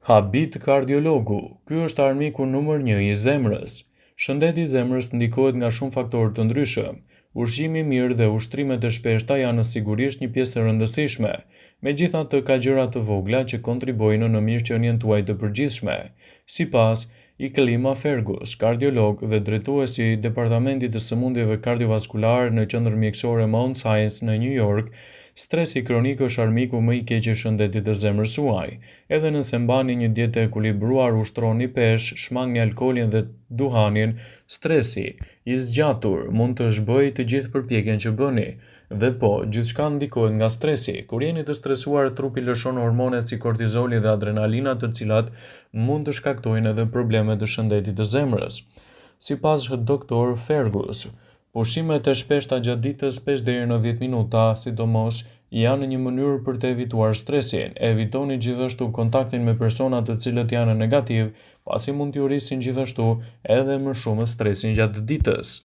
Habit kardiologu. Ky është armiku numër 1 i zemrës. Shëndeti i zemrës ndikohet nga shumë faktorë të ndryshëm. Ushqimi i mirë dhe ushtrimet e shpeshta janë sigurisht një pjesë e rëndësishme. Megjithatë, ka gjëra të vogla që kontribojnë në mirëqenien tuaj të përgjithshme. Sipas Klima Fergus, kardiolog dhe drejtuesi i Departamentit të Sëmundjeve Kardiovaskulare në Qendrën Mjekësore Mount Sinai në New York, stresi kronik është armiku më i keq i shëndetit të zemrës suaj. Edhe nëse mbani një dietë e ekuilibruar, ushtroni peshë, shmangni alkoolin dhe duhanin, stresi i zgjatur mund të zhbojë të gjithë përpjekjen që bëni. Dhe po, gjithçka ndikohet nga stresi. Kur jeni të stresuar, trupi lëshon hormonet si kortizoli dhe adrenalina, të cilat mund të shkaktojnë edhe probleme të shëndetit të zemrës. Sipas doktor Fergus, pushimet e shpeshta gjatë ditës 5 deri në 10 minuta, sidomos, janë një mënyrë për të evituar stresin. Evitoni gjithashtu kontaktin me persona të cilët janë negativ, pasi mund t'ju rrisin gjithashtu edhe më shumë stresin gjatë ditës.